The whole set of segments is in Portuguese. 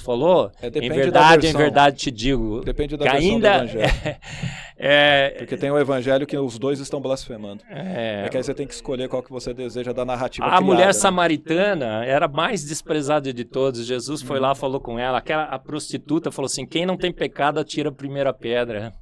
falou, Depende da versão. em verdade te digo, depende da que versão ainda do evangelho. Porque tem o evangelho que os dois estão blasfemando. Que aí você tem que escolher qual que você deseja da narrativa a criada, mulher né? samaritana era a mais desprezada de todos. Jesus foi lá, falou com ela. A prostituta falou assim, quem não tem pecado atira a primeira pedra.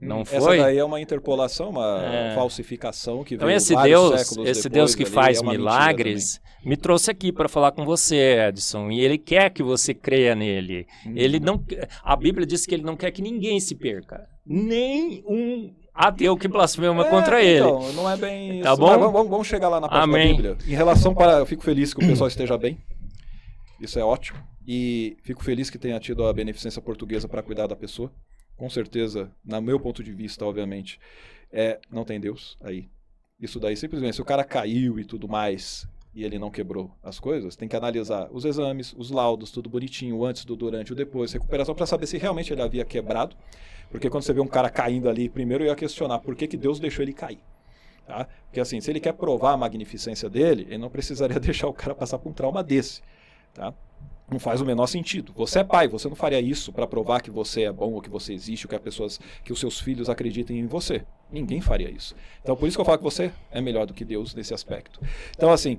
Não foi? Essa daí é uma interpolação, uma falsificação que então veio esse vários Deus, séculos esse depois, Deus que ali, faz é uma milagres, me trouxe aqui para falar com você, Edson, e ele quer que você creia nele. Ele não, a Bíblia diz que ele não quer que ninguém se perca, nem um ateu que blasfema contra ele. Então, não é bem tá isso. Bom? Vamos chegar lá na parte Amém. da Bíblia. Em relação eu fico feliz que o pessoal esteja bem. Isso é ótimo. E fico feliz que tenha tido a beneficência portuguesa para cuidar da pessoa. Com certeza, no meu ponto de vista, obviamente, não tem Deus aí. Isso daí, simplesmente, se o cara caiu e tudo mais, e ele não quebrou as coisas, tem que analisar os exames, os laudos, tudo bonitinho, o antes, do durante, o depois, recuperação, para saber se realmente ele havia quebrado. Porque quando você vê um cara caindo ali, primeiro eu ia questionar por que Deus deixou ele cair. Tá? Porque assim, se ele quer provar a magnificência dele, ele não precisaria deixar o cara passar por um trauma desse. Tá? Não faz o menor sentido. Você é pai, você não faria isso para provar que você é bom, ou que você existe, ou que os seus filhos acreditem em você. Ninguém faria isso. Então, por isso que eu falo que você é melhor do que Deus nesse aspecto. Então, assim,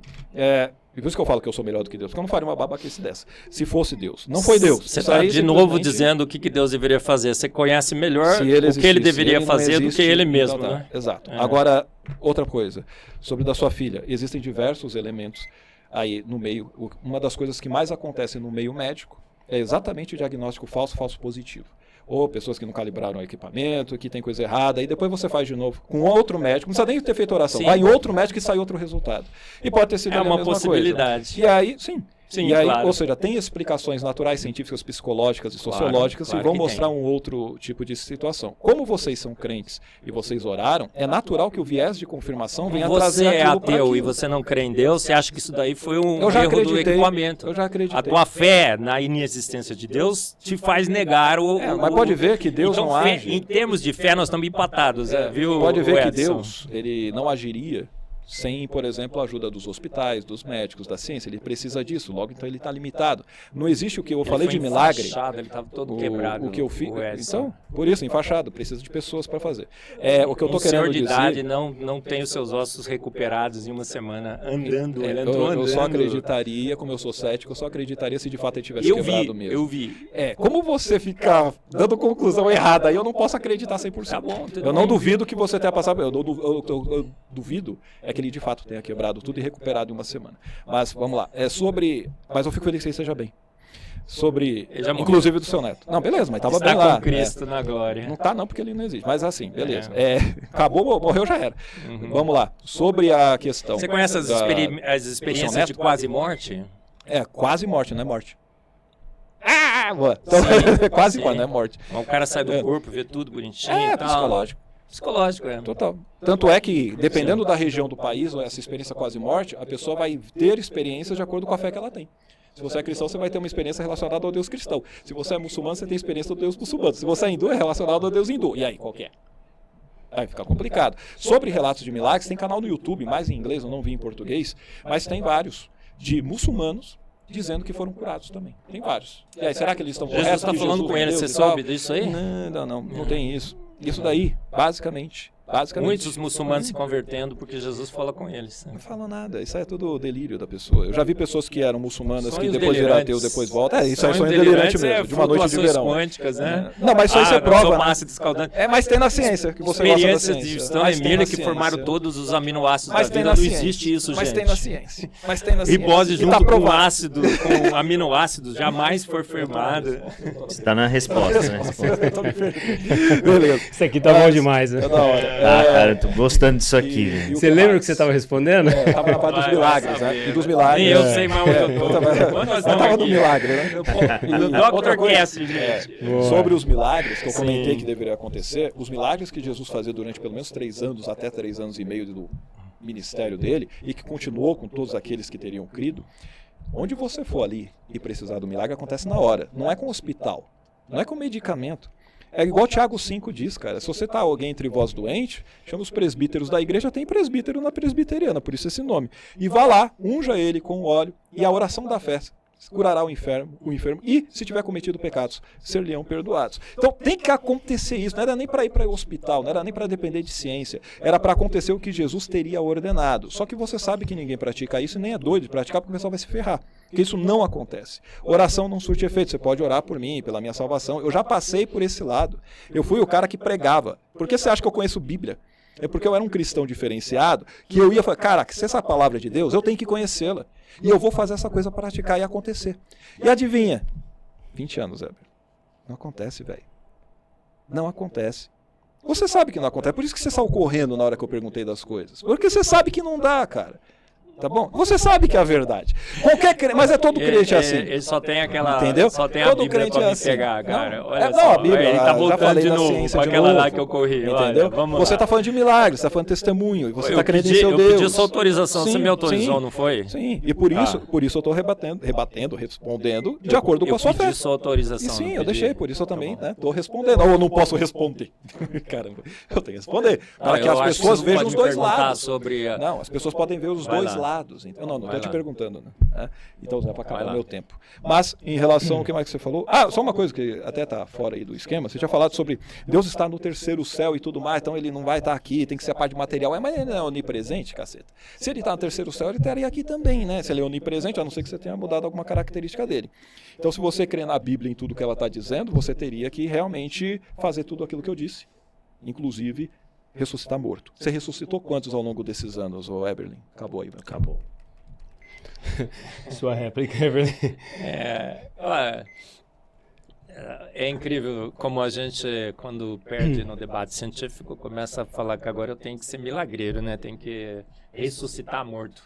por isso que eu falo que eu sou melhor do que Deus, porque eu não faria uma babaquice dessa. Se fosse Deus. Não foi Deus. Você está de novo dizendo o que Deus deveria fazer. Você conhece melhor o que ele deveria fazer do que ele mesmo. Então, né? Exato. Agora, outra coisa. Sobre da sua filha. Existem diversos elementos aí no meio. Uma das coisas que mais acontece no meio médico é exatamente o diagnóstico falso positivo. Ou pessoas que não calibraram o equipamento, que tem coisa errada, e depois você faz de novo com outro médico, não precisa nem ter feito oração, vai em outro médico e sai outro resultado. E pode ter sido a mesma possibilidade. Coisa. E aí, sim. Sim, claro. Ou seja, tem explicações naturais, científicas, psicológicas e sociológicas que vão mostrar um outro tipo de situação. Como vocês são crentes e vocês oraram, é natural que o viés de confirmação venha trazer aquilo. Você é ateu e você não crê em Deus, você acha que isso daí foi um erro do equipamento. Eu já acreditei. A tua fé na inexistência de Deus te faz negar mas pode ver que Deus não age. Em termos de fé, nós estamos empatados, viu? Pode ver que Deus ele não agiria sem, por exemplo, a ajuda dos hospitais, dos médicos, da ciência. Ele precisa disso, logo então ele está limitado. Não existe o que eu falei de milagre. Ele estava todo quebrado. O que eu fiz. Então, por isso, enfaixado, precisa de pessoas para fazer. O que eu estou querendo dizer. Senhor de idade não tem os seus ossos recuperados em uma semana andando. Eu só acreditaria, como eu sou cético, eu só acreditaria se de fato ele tivesse quebrado mesmo. Eu vi. Como você ficar dando conclusão errada, aí eu não posso acreditar 100%. Tá bom, eu não duvido que você tenha passado. Eu duvido que ele de fato tenha quebrado tudo e recuperado em uma semana. Mas vamos lá. Mas eu fico feliz que você esteja bem. Inclusive do seu neto. Não, beleza, mas estava bem lá. Está com Cristo na glória. Não está não, porque ele não existe. Mas assim, beleza. Acabou, morreu, já era. Vamos lá. Sobre a questão... Você conhece as experiências de quase morte? Quase morte, não é morte. Então, quase, não é morte. O cara sai do corpo, vê tudo bonitinho e tal. Psicológico. Psicológico, Total. Tanto é que, dependendo da região do país, ou essa experiência quase morte, a pessoa vai ter experiências de acordo com a fé que ela tem. Se você é cristão, você vai ter uma experiência relacionada ao Deus cristão. Se você é muçulmano, você tem experiência do Deus muçulmano. Se você é hindu, é relacionado ao Deus hindu. E aí, qual que é? Aí fica complicado. Sobre relatos de milagres, tem canal no YouTube, mais em inglês, eu não vi em português, mas tem vários, de muçulmanos dizendo que foram curados também. Tem vários. E aí, será que eles estão corretos? Jesus está falando com eles, você soube disso aí? Não tem isso. Isso daí, basicamente. Muitos muçulmanos se convertendo porque Jesus fala com eles. Não falam nada, isso é tudo delírio da pessoa. Eu já vi pessoas que eram muçulmanas que depois viram ateu, depois voltam. Isso é sonho delirante mesmo, de uma noite de verão. Quânticas, né? Não, mas isso é prova. Mas tem na ciência, que você gosta da ciência. Experiências de Stan e Miller que formaram todos os aminoácidos da vida. Não existe isso, gente. Mas tem na ciência. Ribose junto com ácido, com aminoácidos, jamais foi firmado. Está na resposta, né? Beleza. Isso aqui tá bom demais, né? É da hora. Cara, eu tô gostando disso aqui, velho. Você lembra o que você estava respondendo? Tava na parte dos milagres, né? E dos milagres. Nem eu sei mais onde eu tô. Tava no milagre, né? Outra coisa, gente. Sobre os milagres, que eu comentei que deveria acontecer, os milagres que Jesus fazia durante pelo menos 3 anos, até 3 anos e meio do ministério dele, e que continuou com todos aqueles que teriam crido, onde você for ali e precisar do milagre, acontece na hora. Não é com hospital, não é com medicamento. É igual Tiago 5 diz, cara. Se você tá alguém entre vós doente, chama os presbíteros da igreja, tem presbítero na presbiteriana, por isso esse nome. E vá lá, unja ele com óleo e a oração da fé. curará o enfermo, e, se tiver cometido pecados, ser-lhe-ão perdoados. Então, tem que acontecer isso. Não era nem para ir para o hospital, não era nem para depender de ciência. Era para acontecer o que Jesus teria ordenado. Só que você sabe que ninguém pratica isso e nem é doido de praticar, porque o pessoal vai se ferrar. Porque isso não acontece. Oração não surte efeito. Você pode orar por mim, pela minha salvação. Eu já passei por esse lado. Eu fui o cara que pregava. Por que você acha que eu conheço Bíblia? É porque eu era um cristão diferenciado, que eu ia falar, cara, se essa palavra é de Deus, eu tenho que conhecê-la. E eu vou fazer essa coisa praticar e acontecer. E adivinha? 20 anos, Heber. Não acontece, velho. Não acontece. Você sabe que não acontece. Por isso que você saiu correndo na hora que eu perguntei das coisas. Porque você sabe que não dá, cara. Tá bom? Você sabe que é a verdade. Mas é todo crente assim. Ele só tem aquela. Entendeu? Só tem todo a Bíblia crente pra é me assim. pegar, cara. Olha não, só. a Bíblia. Ele tá voltando de novo pra aquela lá que eu corri. Entendeu? Olha, vamos você lá. tá falando de milagres, você tá falando de testemunho. E você tá crendo em seu Eu Deus. pedi sua autorização, Sim, você me autorizou, sim, não foi? Sim. E por isso eu tô respondendo de acordo com a sua fé. Eu pedi sua autorização. E sim, eu pedi. deixei, por isso eu também tô respondendo. Ou eu não posso responder. Caramba, eu tenho que responder. Para que as pessoas vejam os dois lados. Não, as pessoas podem ver os dois lados. Não estou te perguntando. Né? Então já para acabar o meu tempo. Mas em relação ao que mais que você falou, só uma coisa que até está fora aí do esquema, você tinha falado sobre Deus está no terceiro céu e tudo mais, então ele não vai estar aqui, tem que ser a parte de material. Mas ele não é onipresente, caceta. Se ele está no terceiro céu, ele estaria aqui também, né? Se ele é onipresente, a não ser que você tenha mudado alguma característica dele. Então se você crê na Bíblia em tudo que ela está dizendo, você teria que realmente fazer tudo aquilo que eu disse, inclusive ressuscitar morto. Você ressuscitou quantos ao longo desses anos, ô Eberlin? Acabou aí, meu. Acabou. Sua réplica, Eberlin. É incrível como a gente, quando perde no debate científico, começa a falar que agora eu tenho que ser milagreiro, né? Tem que ressuscitar morto.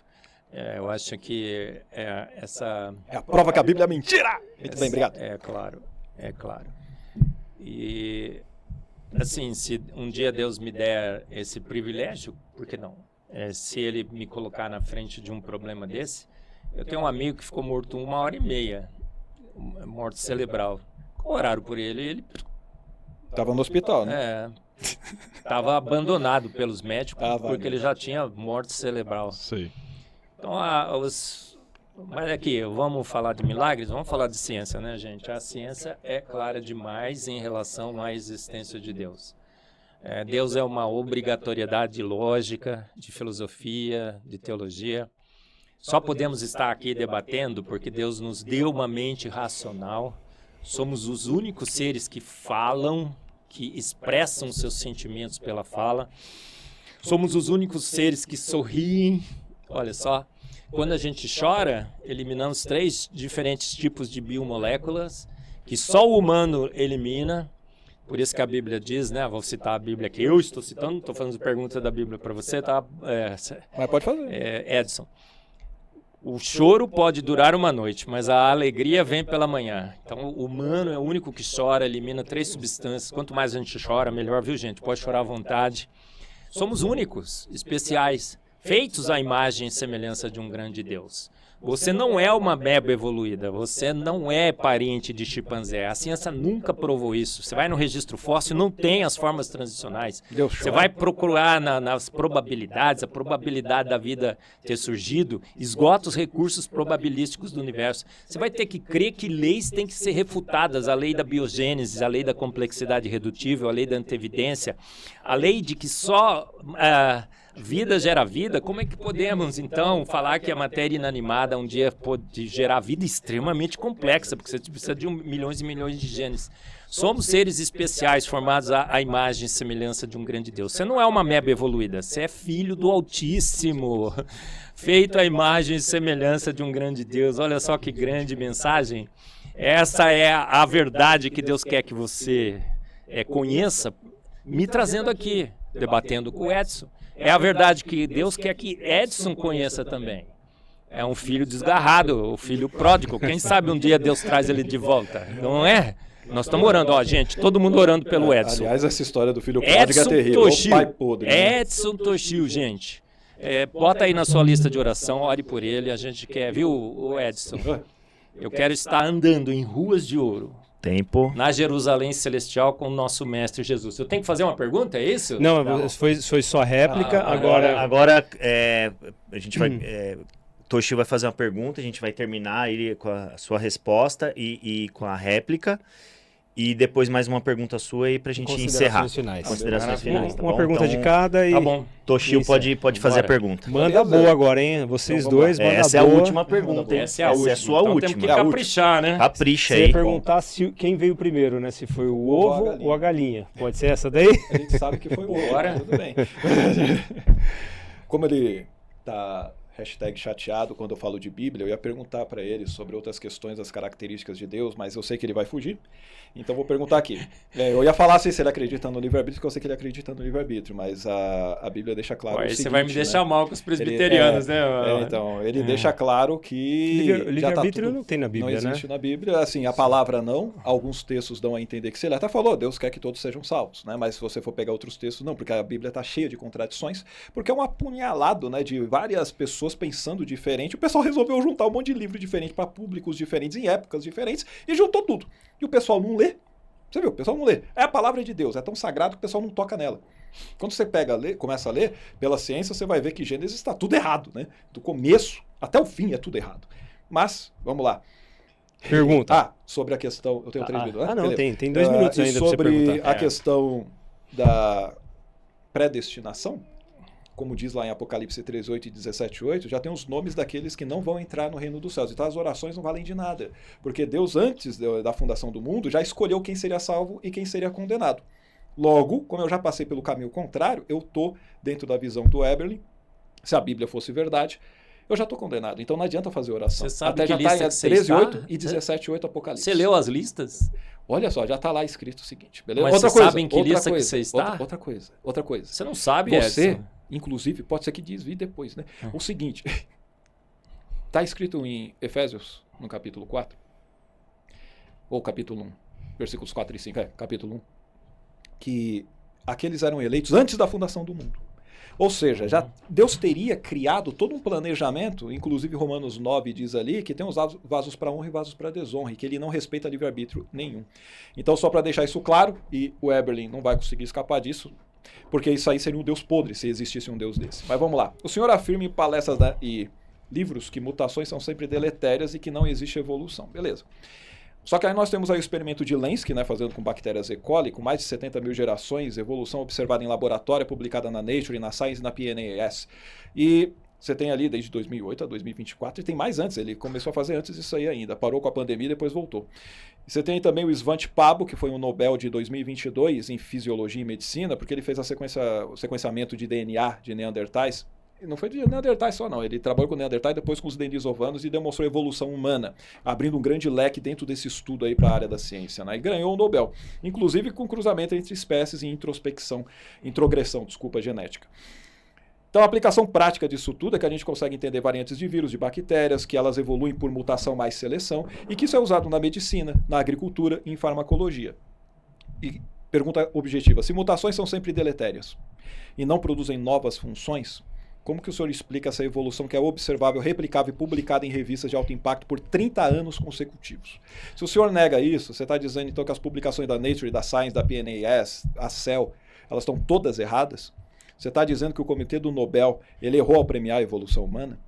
Eu acho que essa... É a prova que a Bíblia é mentira! Muito bem, obrigado. É claro. E, assim, se um dia Deus me der esse privilégio, por que não? Se Ele me colocar na frente de um problema desse, eu tenho um amigo que ficou morto 1h30, morte cerebral. Oraram por ele Estava no hospital, né? Estava abandonado pelos médicos, porque ele já tinha morte cerebral. Sei. Então, mas aqui, vamos falar de milagres? Vamos falar de ciência, né, gente? A ciência é clara demais em relação à existência de Deus. Deus é uma obrigatoriedade de lógica, de filosofia, de teologia. Só podemos estar aqui debatendo porque Deus nos deu uma mente racional. Somos os únicos seres que falam, que expressam seus sentimentos pela fala. Somos os únicos seres que sorriem. Olha só, quando a gente chora, eliminamos 3 diferentes tipos de biomoléculas que só o humano elimina. Por isso que a Bíblia diz, né? Vou citar a Bíblia que eu estou citando, não estou fazendo pergunta da Bíblia para você, tá? Mas pode fazer. Edson. O choro pode durar uma noite, mas a alegria vem pela manhã. Então, o humano é o único que chora, elimina 3 substâncias. Quanto mais a gente chora, melhor, viu, gente? Pode chorar à vontade. Somos únicos, especiais, feitos à imagem e semelhança de um grande Deus. Você não é uma meba evoluída, você não é parente de chimpanzé. A ciência nunca provou isso. Você vai no registro fóssil, não tem as formas transicionais. Você vai procurar nas probabilidades, a probabilidade da vida ter surgido, esgota os recursos probabilísticos do universo. Você vai ter que crer que leis têm que ser refutadas, a lei da biogênese, a lei da complexidade redutível, a lei da antevidência, a lei de que só... vida gera vida. Como é que podemos, então, falar que a matéria inanimada um dia pode gerar vida extremamente complexa, porque você precisa de milhões e milhões de genes. Somos seres especiais, formados à imagem e semelhança de um grande Deus. Você não é uma meba evoluída, você é filho do Altíssimo, feito à imagem e semelhança de um grande Deus. Olha só que grande mensagem. Essa é a verdade que Deus quer que você conheça, me trazendo aqui, debatendo com o Edson. É a verdade que Deus quer que Edson conheça também. É um filho desgarrado, o filho pródigo. Quem sabe um dia Deus traz ele de volta, não é? Nós estamos orando, gente, todo mundo orando pelo Edson. Aliás, essa história do filho pródigo é terrível. Toshio, o pai podre, né? Edson Toshio, gente. Bota aí na sua lista de oração, ore por ele, a gente quer, viu, o Edson? Eu quero estar andando em ruas de ouro. Tempo. Na Jerusalém Celestial com o nosso Mestre Jesus. Eu tenho que fazer uma pergunta, é isso? Não. Foi só réplica. Agora a gente vai Toshio vai fazer uma pergunta, a gente vai terminar ele com a sua resposta e com a réplica. E depois mais uma pergunta sua aí pra gente encerrar. Considerações finais. Considerações finais, tá Uma bom? pergunta Então, de cada e... Tá bom. Toshio Isso, pode fazer a Bora. pergunta. Manda boa agora, hein? Vocês Então, vamos dois, lá. manda Essa é a boa. última pergunta, hein? Essa é a última. é a sua Então última. temos que É a caprichar, né? Capricha Você ia aí. perguntar quem veio primeiro, né? Se foi o Ou a ovo galinha. ou a galinha. Pode ser essa daí? A gente sabe que foi o ovo, Bora. tudo bem. Como ele tá #chateado quando eu falo de Bíblia, eu ia perguntar para ele sobre outras questões das características de Deus, mas eu sei que ele vai fugir, então vou perguntar aqui. Eu ia falar se ele acredita no livre-arbítrio, porque eu sei que ele acredita no livre-arbítrio, mas a Bíblia deixa claro Aí o você seguinte, vai me deixar né? mal com os presbiterianos, né? Então, ele deixa claro que já tá Livre-arbítrio tudo- não tem na Bíblia, não né? existe na Bíblia, assim, a palavra não, alguns textos dão a entender que se ele até falou, Deus quer que todos sejam salvos, né? Mas se você for pegar outros textos, não, porque a Bíblia está cheia de contradições, porque é um apunhalado, né, de várias pessoas pensando diferente. O pessoal resolveu juntar um monte de livro diferente para públicos diferentes, em épocas diferentes, e juntou tudo. E o pessoal não lê. Você viu? O pessoal não lê. É a palavra de Deus, é tão sagrado que o pessoal não toca nela. Quando você começa a ler, pela ciência, você vai ver que Gênesis está tudo errado, né? Do começo até o fim é tudo errado. Mas, vamos lá. Pergunta. Sobre a questão... Eu tenho 3 minutos, né? não, Beleza. tem 2 minutos E ainda pra você sobre perguntar. a questão da predestinação, como diz lá em Apocalipse 3:8 e 17:8, já tem os nomes daqueles que não vão entrar no reino dos céus. Então as orações não valem de nada, porque Deus, antes da fundação do mundo, já escolheu quem seria salvo e quem seria condenado. Logo, como eu já passei pelo caminho contrário, eu estou dentro da visão do Eberlin. Se a Bíblia fosse verdade, eu já estou condenado. Então não adianta fazer oração. Você sabe Até que já lista está em que você 13:8 está? e 17:8 Apocalipse. Você leu as listas? Olha só, já está lá escrito o seguinte, beleza? Mas outra você coisa, sabe em que outra lista que coisa, você está? Outra coisa. Você não sabe, Você, Edson. inclusive, pode ser que desvie depois, né? O seguinte, está escrito em Efésios, no capítulo 4, ou capítulo 1, versículos 4 e 5, capítulo 1, que aqueles eram eleitos antes da fundação do mundo. Ou seja, já Deus teria criado todo um planejamento, inclusive Romanos 9 diz ali que tem os vasos para honra e vasos para desonra, e que ele não respeita livre-arbítrio nenhum. Então, só para deixar isso claro, e o Eberlin não vai conseguir escapar disso, porque isso aí seria um Deus podre, se existisse um Deus desse. Mas vamos lá. O senhor afirma em palestras e livros que mutações são sempre deletérias e que não existe evolução. Beleza. Só que aí nós temos aí o experimento de Lenski, né, fazendo com bactérias E. coli, com mais de 70 mil gerações, evolução observada em laboratório, publicada na Nature, na Science e na PNAS. E você tem ali desde 2008 a 2024, e tem mais antes, ele começou a fazer antes disso aí ainda, parou com a pandemia e depois voltou. Você tem também o Svante Pabo, que foi um Nobel de 2022 em Fisiologia e Medicina, porque ele fez o sequenciamento de DNA de Neandertais. Não foi de Neandertais só não, ele trabalhou com Neandertais depois com os denisovanos e demonstrou evolução humana, abrindo um grande leque dentro desse estudo aí para a área da ciência, né? E ganhou o Nobel, inclusive com cruzamento entre espécies e introgressão genética. Então a aplicação prática disso tudo é que a gente consegue entender variantes de vírus, de bactérias, que elas evoluem por mutação mais seleção, e que isso é usado na medicina, na agricultura e em farmacologia. E pergunta objetiva, se mutações são sempre deletérias e não produzem novas funções, como que o senhor explica essa evolução que é observável, replicável e publicada em revistas de alto impacto por 30 anos consecutivos? Se o senhor nega isso, você está dizendo então que as publicações da Nature, da Science, da PNAS, a Cell, elas estão todas erradas? Você está dizendo que o Comitê do Nobel ele errou ao premiar a evolução humana?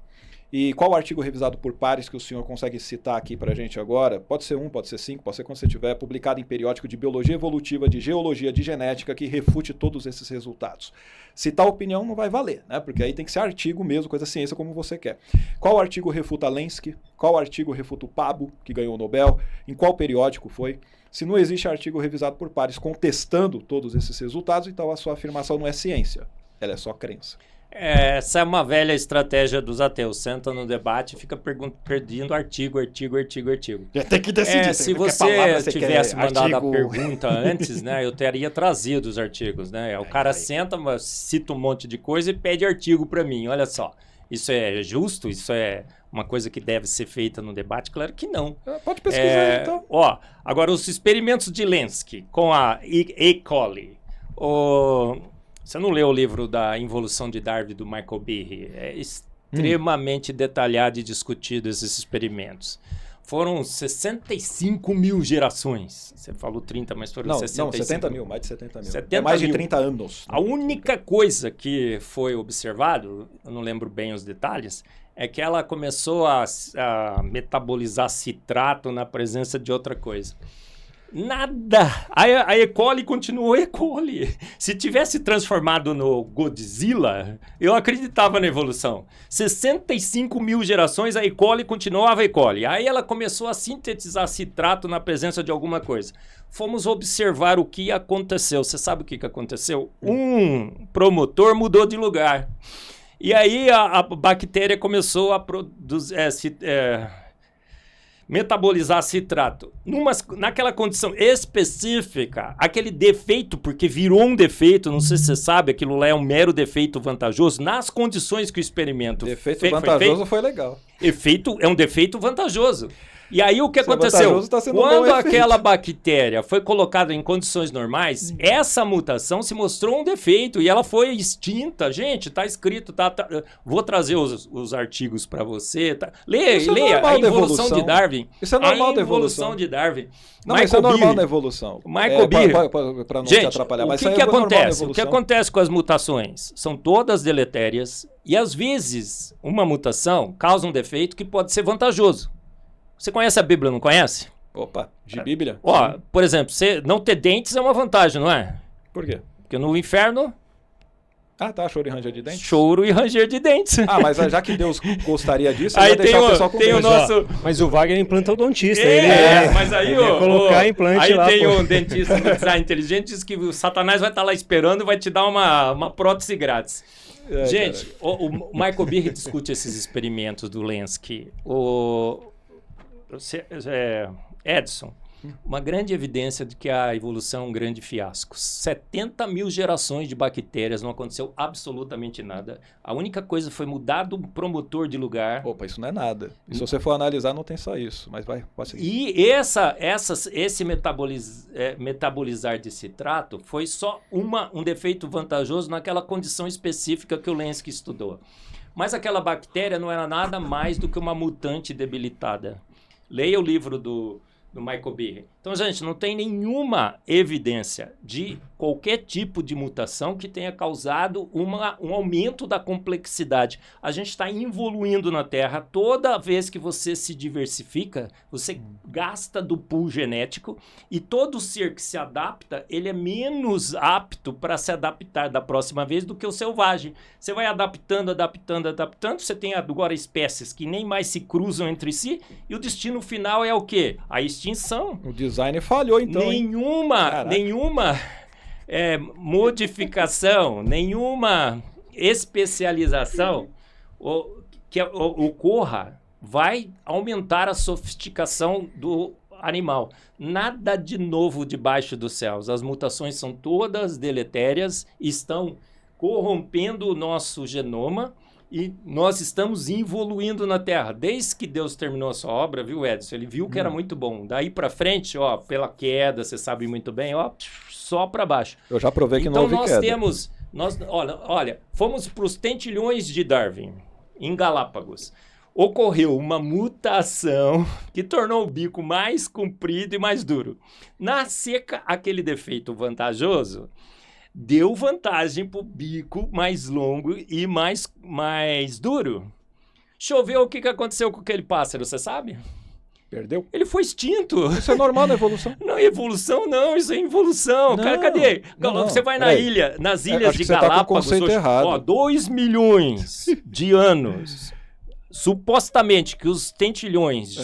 E qual artigo revisado por pares que o senhor consegue citar aqui para a gente agora? Pode ser 1, pode ser 5, pode ser quando você tiver, publicado em periódico de biologia evolutiva, de geologia, de genética, que refute todos esses resultados. Citar opinião não vai valer, né? Porque aí tem que ser artigo mesmo, coisa ciência como você quer. Qual artigo refuta Lenski? Qual artigo refuta o Pabo, que ganhou o Nobel? Em qual periódico foi? Se não existe artigo revisado por pares contestando todos esses resultados, então a sua afirmação não é ciência, ela é só crença. Essa é uma velha estratégia dos ateus. Senta no debate e fica perdendo artigo. Já tem que decidir. Se você tivesse mandado a pergunta antes, né, eu teria trazido os artigos, né? O cara senta, cita um monte de coisa e pede artigo para mim. Olha só, isso é justo? Isso é uma coisa que deve ser feita no debate? Claro que não. Pode pesquisar, então. Agora, os experimentos de Lenski com a E. coli. Você não leu o livro da Involução de Darwin, do Michael Behe? É extremamente detalhado e discutido esses experimentos. Foram 65 mil gerações. Você falou 30, mas foram 65. Não, 70 mil, mais de 70 mil. 70 mais de mil. 30 anos. A única coisa que foi observado, eu não lembro bem os detalhes, é que ela começou a metabolizar citrato na presença de outra coisa. Nada! A E. coli continuou E. coli. Se tivesse transformado no Godzilla, eu acreditava na evolução. 65 mil gerações, a E. coli continuava E. coli. Aí ela começou a sintetizar citrato na presença de alguma coisa. Fomos observar o que aconteceu. Você sabe o que aconteceu? Um promotor mudou de lugar. E aí a bactéria começou a produzir... metabolizar citrato. Naquela condição específica, aquele defeito, porque virou um defeito, não sei se você sabe, aquilo lá é um mero defeito vantajoso, nas condições que o experimento defeito vantajoso foi legal. É um defeito vantajoso. E aí o que aconteceu? Tá sendo Quando um aquela bactéria foi colocada em condições normais, essa mutação se mostrou um defeito e ela foi extinta. Gente, tá escrito, vou trazer os artigos para você. Leia a evolução de Darwin. Isso é normal da evolução de Darwin. Não, mas isso é normal na evolução. Michael Behe. Para não gente, te atrapalhar. Mas o que acontece? O que acontece com as mutações? São todas deletérias e às vezes uma mutação causa um defeito que pode ser vantajoso. Você conhece a Bíblia, não conhece? Opa, de Bíblia? Ó, por exemplo, você não ter dentes é uma vantagem, não é? Por quê? Porque no inferno... Ah, tá, choro e ranger de dentes? Choro e ranger de dentes. Ah, mas já que Deus gostaria disso, aí vai deixar o pessoal com tem o nosso... Mas o Wagner é implantodonista. Mas aí, colocar implante aí lá. Aí tem um dentista do design inteligente, diz que o Satanás vai estar lá esperando e vai te dar uma prótese grátis. Gente, o Michael Behe discute esses experimentos do Lenski. Edson, uma grande evidência de que a evolução é um grande fiasco. 70 mil gerações de bactérias, não aconteceu absolutamente nada. A única coisa foi mudar do promotor de lugar. Opa, isso não é nada. E se você for analisar, não tem só isso. Mas pode seguir. E esse metabolizar de citrato foi só um defeito vantajoso naquela condição específica que o Lenski estudou. Mas aquela bactéria não era nada mais do que uma mutante debilitada. Leia o livro do Michael Behe. Então, gente, não tem nenhuma evidência de qualquer tipo de mutação que tenha causado um aumento da complexidade. A gente está evoluindo na Terra. Toda vez que você se diversifica, você gasta do pool genético e todo ser que se adapta, ele é menos apto para se adaptar da próxima vez do que o selvagem. Você vai adaptando, você tem agora espécies que nem mais se cruzam entre si e o destino final é o quê? A extinção. O design falhou, então. Nenhuma modificação, nenhuma especialização que ocorra vai aumentar a sofisticação do animal. Nada de novo debaixo dos céus. As mutações são todas deletérias, estão corrompendo o nosso genoma e nós estamos evoluindo na Terra. Desde que Deus terminou a sua obra, viu, Edson? Ele viu que era muito bom. Daí para frente, ó, pela queda, você sabe muito bem, ó, só para baixo. Eu já provei que não houve queda. Olha, fomos para os tentilhões de Darwin, em Galápagos. Ocorreu uma mutação que tornou o bico mais comprido e mais duro. Na seca, aquele defeito vantajoso deu vantagem para o bico mais longo e mais duro. Choveu, o que aconteceu com aquele pássaro, você sabe? Perdeu? Ele foi extinto. Isso é normal na evolução? Não, evolução não, isso é involução. Cara, cadê? Você vai nas ilhas de Galápagos, tá errado. 2 milhões de anos, supostamente que os tentilhões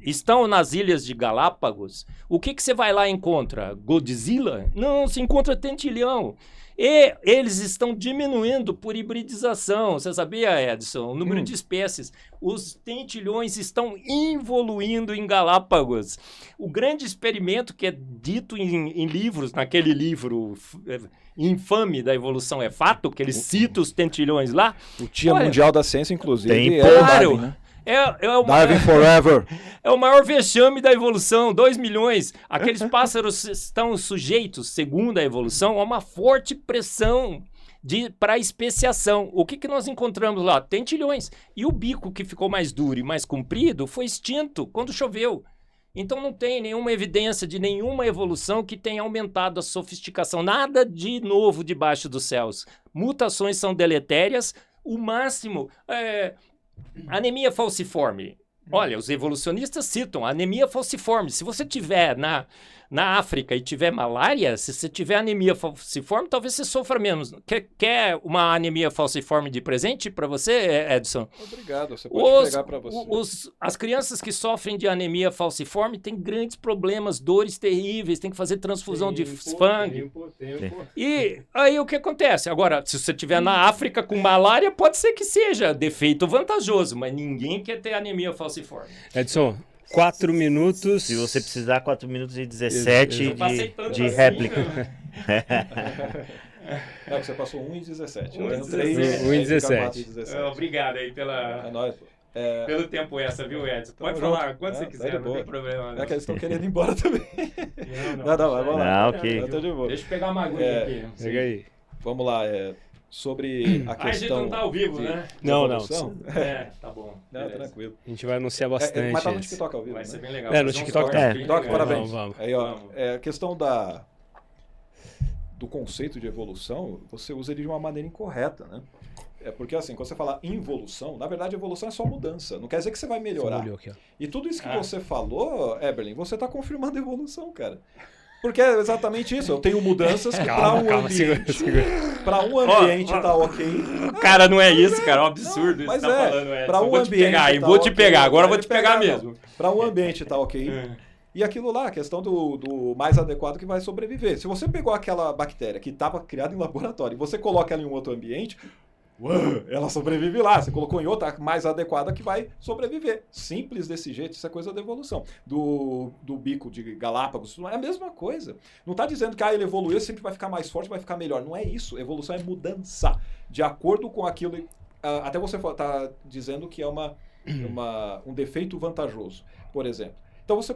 estão nas ilhas de Galápagos. O que você vai lá e encontra? Godzilla? Não, se encontra tentilhão. E eles estão diminuindo por hibridização. Você sabia, Edson? O número de espécies. Os tentilhões estão evoluindo em Galápagos. O grande experimento que é dito em livros, naquele livro infame da evolução é fato, que ele cita os tentilhões lá. O Dia Mundial da Ciência, inclusive, tem Darwin, né? Darwin forever. É o maior vexame da evolução, 2 milhões. Aqueles pássaros estão sujeitos, segundo a evolução, a uma forte pressão para especiação. O que nós encontramos lá? Tentilhões. E o bico que ficou mais duro e mais comprido foi extinto quando choveu. Então não tem nenhuma evidência de nenhuma evolução que tenha aumentado a sofisticação. Nada de novo debaixo dos céus. Mutações são deletérias. O máximo Anemia falciforme. Olha, os evolucionistas citam anemia falciforme. Se você tiver na África e tiver malária, se você tiver anemia falciforme, talvez você sofra menos. Quer uma anemia falciforme de presente para você, Edson? Obrigado, você pode pegar para você. As crianças que sofrem de anemia falciforme têm grandes problemas, dores terríveis, tem que fazer transfusão de sangue. E aí o que acontece? Agora, se você estiver na África com malária, pode ser que seja defeito vantajoso, mas ninguém quer ter anemia falciforme. Edson, 4 minutos. Se você precisar, 4 minutos e 17 de réplica. Não, você passou 1 e 17. Eu 1 tenho e 3. 1 e 17. Obrigado aí É nóis, pô. pelo tempo essa, viu, Edson? Pode Tamo falar junto. quando você Tá quiser, de não boa. tem problema. É que eles estão querendo ir embora também. Não, Vai lá. Não, ok. Eu tô de boa. Deixa eu pegar uma agulha aqui. Pega aí. Vamos lá, sobre a A gente questão... não tá ao vivo, de- né? de Não, evolução. Tá bom. Não, Beleza. tranquilo. A gente vai anunciar bastante. Mas tá no esse. TikTok ao vivo, Vai né? ser bem legal. É, no Fazer uns TikTok cortes tá. bem TikTok, legais. parabéns. Vamos. Aí, ó, Vamos. a questão do conceito de evolução, você usa ele de uma maneira incorreta, né? É porque assim, quando você fala involução, na verdade evolução é só mudança. Não quer dizer que você vai melhorar. Molhou aqui, ó. E tudo isso que você falou, Eberlin, você está confirmando a evolução, cara. Porque é exatamente isso. Eu tenho mudanças que para um ambiente, para um ambiente tá ok. Cara, não é isso, cara. É um absurdo isso Mas que você tá é, falando, Edson. pra um Eu vou te ambiente pegar, e tá vou te ok, pegar. Agora eu vai vou te pegar não. mesmo. Para um ambiente tá ok. E aquilo lá, a questão do mais adequado que vai sobreviver. Se você pegou aquela bactéria que estava criada em laboratório e você coloca ela em um outro ambiente, ela sobrevive lá. Você colocou em outra mais adequada que vai sobreviver. Simples desse jeito, isso é coisa da evolução. Do bico de Galápagos, é a mesma coisa. Não está dizendo que ele evoluiu, sempre vai ficar mais forte, vai ficar melhor. Não é isso. Evolução é mudança. De acordo com aquilo... Até você está dizendo que é um defeito vantajoso, por exemplo. Então você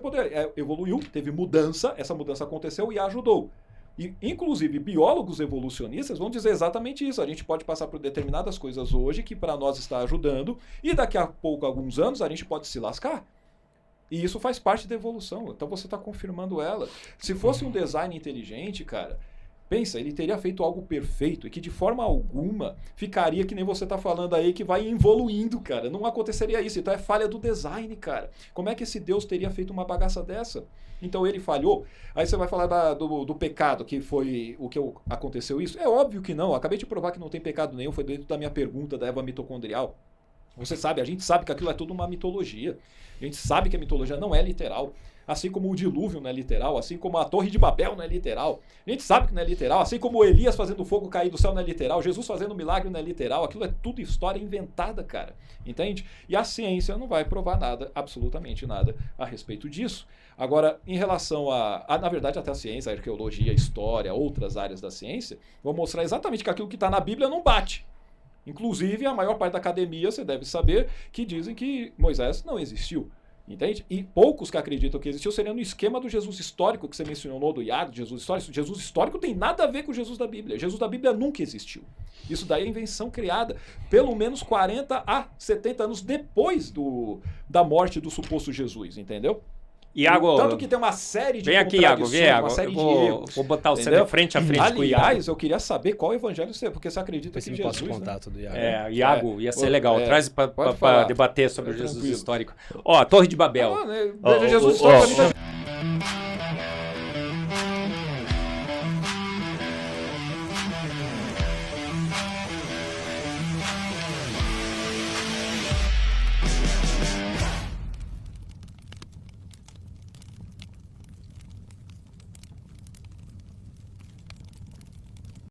evoluiu, teve mudança, essa mudança aconteceu e ajudou. E, inclusive, biólogos evolucionistas vão dizer exatamente isso. A gente pode passar por determinadas coisas hoje que para nós está ajudando e daqui a pouco, alguns anos, a gente pode se lascar. E isso faz parte da evolução. Então você está confirmando ela. Se fosse um design inteligente, cara, pensa, ele teria feito algo perfeito e que de forma alguma ficaria que nem você está falando aí, que vai evoluindo, cara. Não aconteceria isso. Então é falha do design, cara. Como é que esse Deus teria feito uma bagaça dessa? Então ele falhou. Aí você vai falar do pecado, que foi o que aconteceu isso? É óbvio que não. Acabei de provar que não tem pecado nenhum. Foi dentro da minha pergunta da Eva mitocondrial. Você sabe, a gente sabe que aquilo é tudo uma mitologia. A gente sabe que a mitologia não é literal. Assim como o dilúvio não é literal, assim como a Torre de Babel não é literal. A gente sabe que não é literal, assim como o Elias fazendo fogo cair do céu não é literal, Jesus fazendo milagre não é literal, aquilo é tudo história inventada, cara. Entende? E a ciência não vai provar nada, absolutamente nada, a respeito disso. Agora, em relação na verdade, até a ciência, a arqueologia, a história, outras áreas da ciência, vão mostrar exatamente que aquilo que está na Bíblia não bate. Inclusive, a maior parte da academia, você deve saber, que dizem que Moisés não existiu. Entende? E poucos que acreditam que existiu seria no esquema do Jesus histórico que você mencionou, do Iago, de Jesus histórico. Jesus histórico tem nada a ver com o Jesus da Bíblia. Jesus da Bíblia nunca existiu. Isso daí é invenção criada pelo menos 40 a 70 anos depois da morte do suposto Jesus, entendeu? Iago, Tanto que tem uma série de vem aqui, Iago, vem, Iago. uma série de Vou erros. botar você entendeu? de frente a frente com o Iago. Aliás, eu queria saber qual evangelho você é, porque você acredita Depois que você me Jesus, passa o né? contato do Iago. Iago, ia ser legal. Traz pode para falar. debater sobre o É Jesus tranquilo. histórico. Ó, Torre de Babel. Jesus histórico, a gente